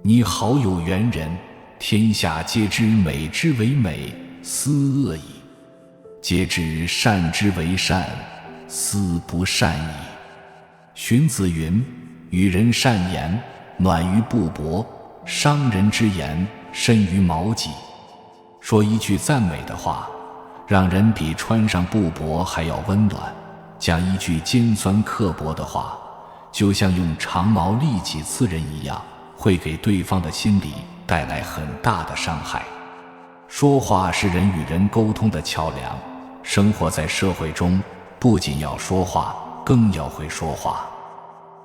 你好有缘人，天下皆知美之为美，斯恶矣；皆知善之为善，斯不善矣。荀子云：与人善言，暖于布帛；伤人之言，深于矛戟。说一句赞美的话，让人比穿上布帛还要温暖；讲一句尖酸刻薄的话，就像用长矛利戟刺人一样，会给对方的心理带来很大的伤害。说话是人与人沟通的桥梁，生活在社会中，不仅要说话，更要会说话。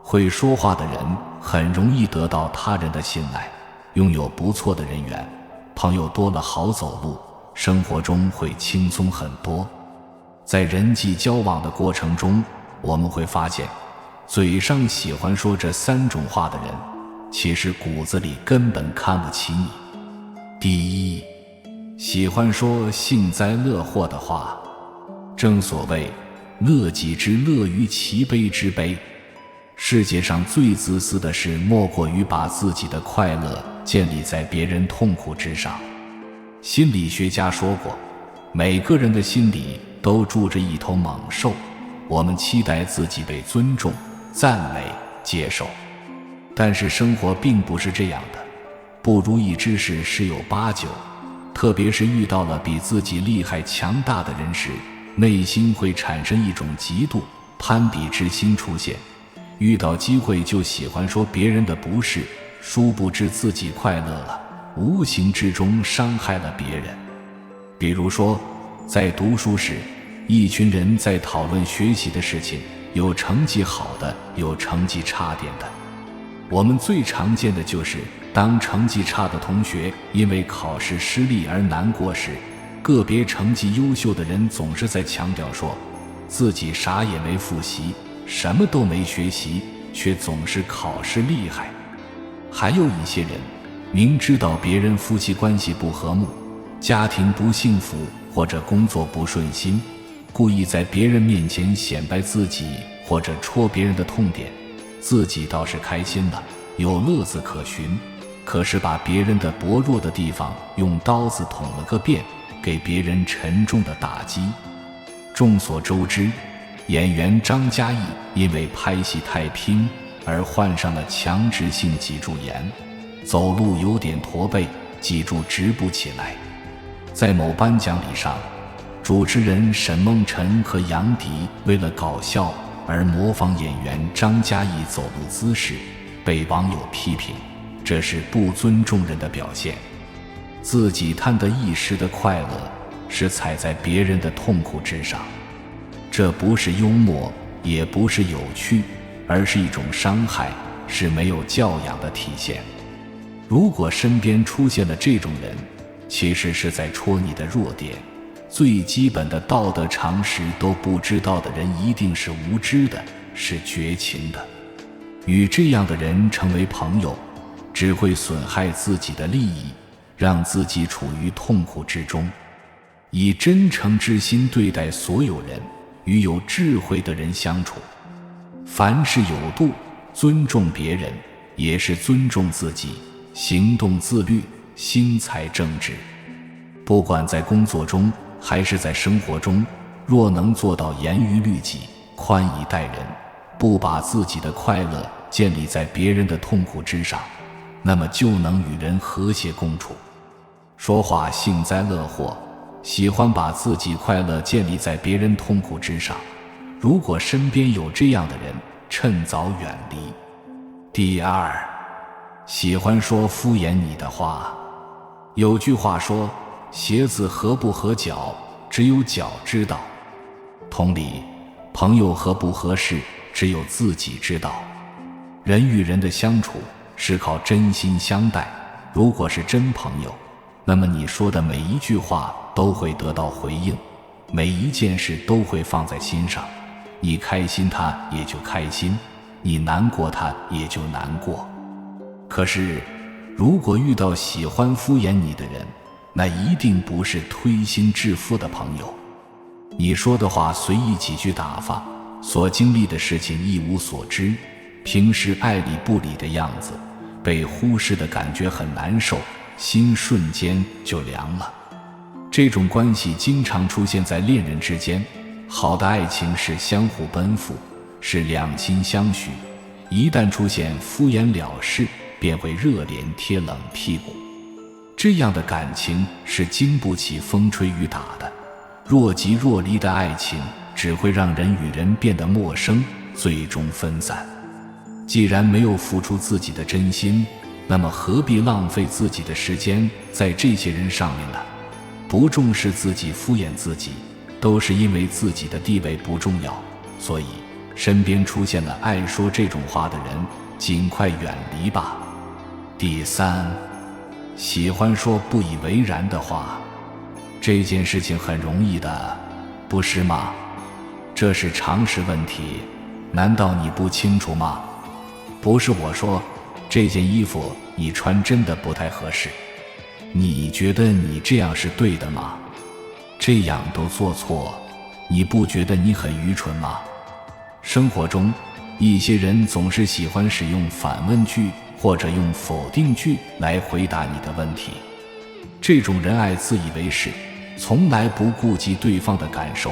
会说话的人很容易得到他人的信赖，拥有不错的人缘，朋友多了好走路，生活中会轻松很多。在人际交往的过程中，我们会发现，嘴上喜欢说这3种话的人，其实骨子里根本看不起你。第一，喜欢说幸灾乐祸的话。正所谓乐己之乐于其悲之悲。世界上最自私的事，莫过于把自己的快乐建立在别人痛苦之上。心理学家说过，每个人的心里都住着一头猛兽，我们期待自己被尊重、赞美、接受。但是生活并不是这样的，不如意之事十有八九，特别是遇到了比自己厉害强大的人时，内心会产生一种嫉妒、攀比之心出现。遇到机会就喜欢说别人的不是，殊不知自己快乐了，无形之中伤害了别人。比如说，在读书时，一群人在讨论学习的事情，有成绩好的，有成绩差点的。我们最常见的就是，当成绩差的同学因为考试失利而难过时，个别成绩优秀的人总是在强调说，自己啥也没复习，什么都没学习，却总是考试厉害。还有一些人，明知道别人夫妻关系不和睦，家庭不幸福，或者工作不顺心，故意在别人面前显摆自己，或者戳别人的痛点，自己倒是开心了，有乐子可寻，可是把别人的薄弱的地方用刀子捅了个遍，给别人沉重的打击。众所周知，演员张嘉译因为拍戏太拼而患上了强直性脊柱炎，走路有点驼背，脊柱直不起来。在某颁奖礼上，主持人沈梦辰和杨迪为了搞笑而模仿演员张嘉译走路姿势，被网友批评这是不尊重人的表现。自己贪得一时的快乐，是踩在别人的痛苦之上，这不是幽默，也不是有趣，而是一种伤害，是没有教养的体现。如果身边出现了这种人，其实是在戳你的弱点，最基本的道德常识都不知道的人一定是无知的，是绝情的。与这样的人成为朋友，只会损害自己的利益，让自己处于痛苦之中。以真诚之心对待所有人，与有智慧的人相处，凡事有度，尊重别人也是尊重自己，行动自律，心才正直。不管在工作中还是在生活中，若能做到严于律己，宽以待人，不把自己的快乐建立在别人的痛苦之上，那么就能与人和谐共处。说话幸灾乐祸，喜欢把自己快乐建立在别人痛苦之上，如果身边有这样的人，趁早远离。第二，喜欢说敷衍你的话。有句话说，鞋子合不合脚，只有脚知道。同理，朋友合不合适，只有自己知道。人与人的相处是靠真心相待，如果是真朋友，那么你说的每一句话都会得到回应，每一件事都会放在心上。你开心他也就开心，你难过他也就难过。可是如果遇到喜欢敷衍你的人，那一定不是推心置腹的朋友。你说的话随意几句打发，所经历的事情一无所知，平时爱理不理的样子，被忽视的感觉很难受，心瞬间就凉了。这种关系经常出现在恋人之间，好的爱情是相互奔赴，是两心相许，一旦出现敷衍了事，便会热脸贴冷屁股。这样的感情是经不起风吹雨打的，若即若离的爱情只会让人与人变得陌生，最终分散。既然没有付出自己的真心，那么何必浪费自己的时间在这些人上面呢？不重视自己，敷衍自己，都是因为自己的地位不重要，所以身边出现了爱说这种话的人，尽快远离吧。第三，喜欢说不以为然的话。这件事情很容易的，不是吗？这是常识问题，难道你不清楚吗？不是我说，这件衣服你穿真的不太合适，你觉得你这样是对的吗？这样都做错，你不觉得你很愚蠢吗？生活中，一些人总是喜欢使用反问句或者用否定句来回答你的问题。这种人爱自以为是，从来不顾及对方的感受，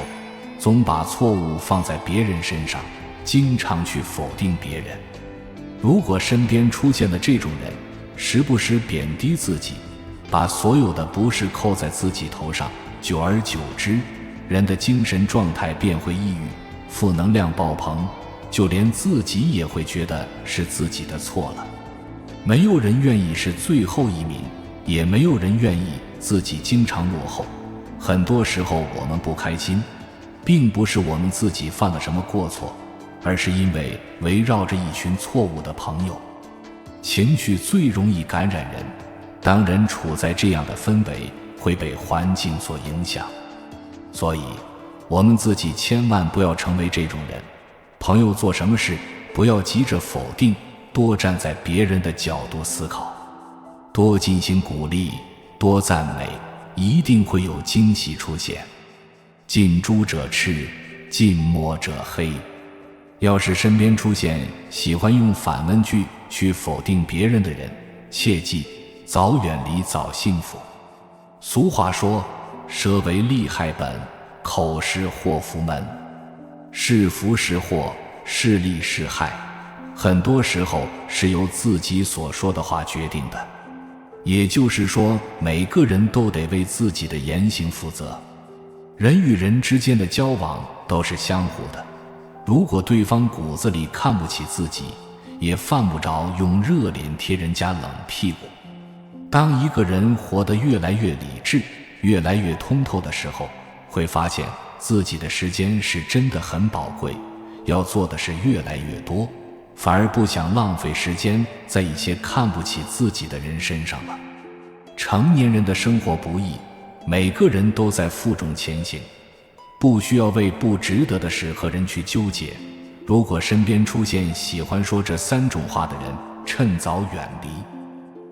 总把错误放在别人身上，经常去否定别人。如果身边出现了这种人，时不时贬低自己，把所有的不是扣在自己头上，久而久之，人的精神状态便会抑郁，负能量爆棚，就连自己也会觉得是自己的错了。没有人愿意是最后一名，也没有人愿意自己经常落后。很多时候我们不开心，并不是我们自己犯了什么过错，而是因为围绕着一群错误的朋友。情绪最容易感染人，当人处在这样的氛围，会被环境所影响。所以我们自己千万不要成为这种人。朋友做什么事，不要急着否定，多站在别人的角度思考，多进行鼓励，多赞美，一定会有惊喜出现。近朱者赤，近墨者黑。要是身边出现喜欢用反问句去否定别人的人，切记早远离早幸福。俗话说，舌为利害本，口是祸福门。是福是祸，是利是害，很多时候是由自己所说的话决定的。也就是说，每个人都得为自己的言行负责。人与人之间的交往都是相互的，如果对方骨子里看不起自己，也犯不着用热脸贴人家冷屁股。当一个人活得越来越理智，越来越通透的时候，会发现自己的时间是真的很宝贵，要做的事越来越多，反而不想浪费时间在一些看不起自己的人身上了。成年人的生活不易，每个人都在负重前行，不需要为不值得的事和人去纠结。如果身边出现喜欢说这三种话的人，趁早远离。